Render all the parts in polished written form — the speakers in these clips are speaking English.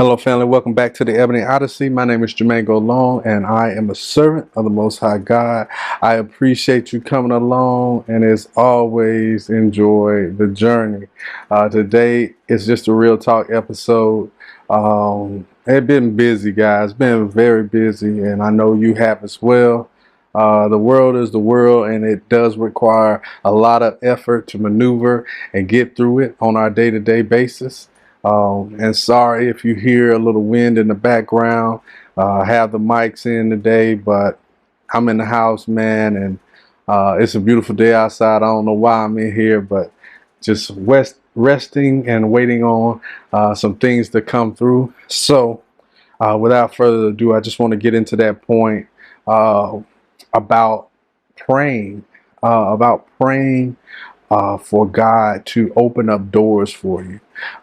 Hello, family. Welcome back to the Ebony Odyssey. My name is Jermaine Golong, and I am a servant of the Most High God. I appreciate you coming along, and as always, enjoy the journey. Today is just a real talk episode. It's been busy, guys. Been very busy, and I know you have as well. The world is the world, and it does require a lot of effort to maneuver and get through it on our day-to-day basis. And sorry if you hear a little wind in the background. I have the mics in today, but I'm in the house, man, and it's a beautiful day outside. I don't know why I'm in here, but just resting and waiting on some things to come through. So, without further ado, I just want to get into that point uh, about praying, for God to open up doors for you.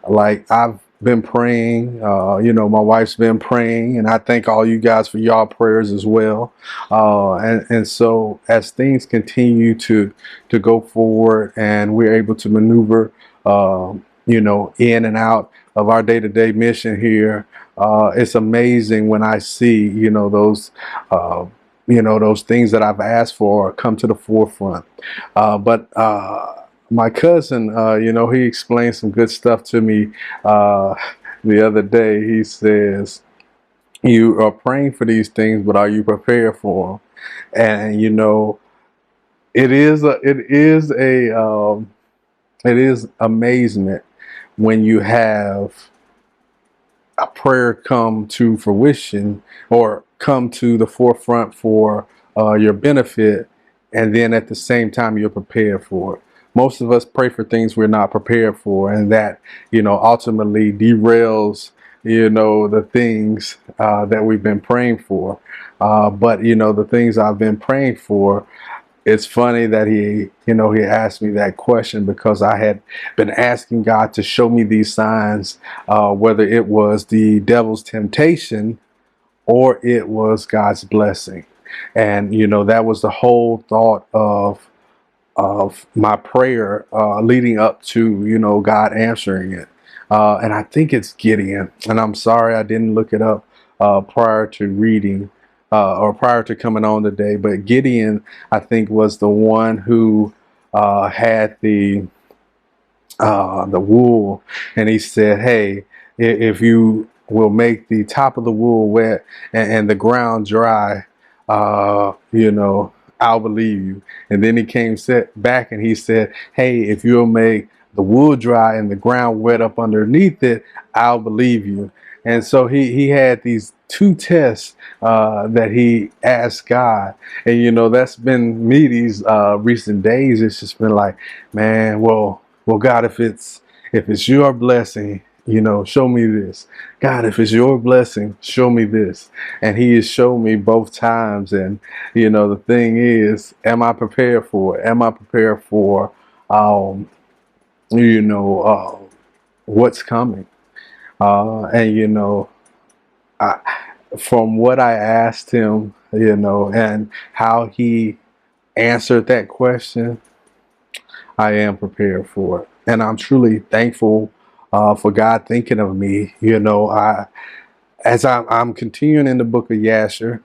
Like I've been praying, my wife's been praying, and I thank all you guys for y'all prayers as well. And so as things continue to go forward, and we're able to maneuver, in and out of our day-to-day mission here, it's amazing when I see, those things that I've asked for come to the forefront. But my cousin, he explained some good stuff to me the other day. He says, "You are praying for these things, but are you prepared for them?" And it is amazement when you have a prayer come to fruition or come to the forefront for your benefit, and then at the same time you're prepared for it. Most of us pray for things we're not prepared for, and that ultimately derails the things that we've been praying for. But the things I've been praying for, it's funny that he asked me that question, because I had been asking God to show me these signs, whether it was the devil's temptation or it was God's blessing. And that was the whole thought of my prayer leading up to God answering it. And I think it's Gideon. And I'm sorry I didn't look it up prior to reading or prior to coming on today. But Gideon, I think, was the one who had the wool, and he said, "Hey, if you will make the top of the wool wet and the ground dry, I'll believe you." And then he came back and he said, "Hey, if you'll make the wool dry and the ground wet up underneath it, I'll believe you." And so he had these two tests that he asked God. And that's been me these recent days. It's just been like, man, well, God, if it's your blessing, show me this. God, if it's your blessing, show me this. And he has shown me both times. And the thing is, am I prepared for it? Am I prepared for what's coming? I, from what I asked him, and how he answered that question, I am prepared for it. And I'm truly thankful for God thinking of me. I'm continuing in the book of Yasher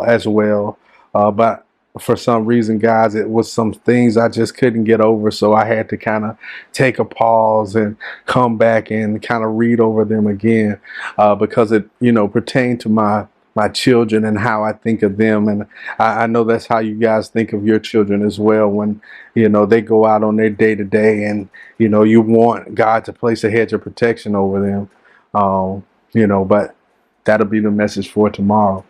as well. But for some reason, guys, it was some things I just couldn't get over. So I had to kind of take a pause and come back and kind of read over them again, because it, pertained to my children and how I think of them. And I know that's how you guys think of your children as well, when, they go out on their day to day, and, you want God to place a hedge of protection over them. But that'll be the message for tomorrow.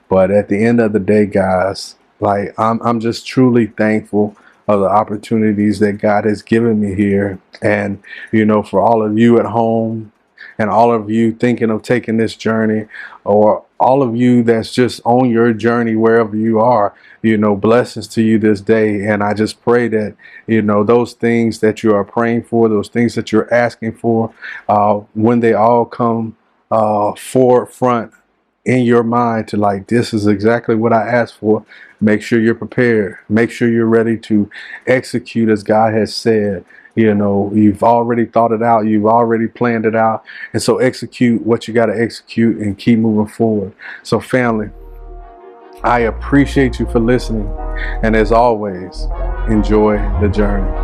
But at the end of the day, guys, like I'm just truly thankful of the opportunities that God has given me here. And, for all of you at home, and all of you thinking of taking this journey, or all of you that's just on your journey wherever you are, blessings to you this day. And I just pray that, those things that you are praying for, those things that you're asking for, when they all come forefront, in your mind to like, this is exactly what I asked for. Make sure you're prepared. Make sure you're ready to execute as God has said. You know, you've already thought it out. You've already planned it out. And so execute what you got to execute and keep moving forward. So family, I appreciate you for listening. And as always, enjoy the journey.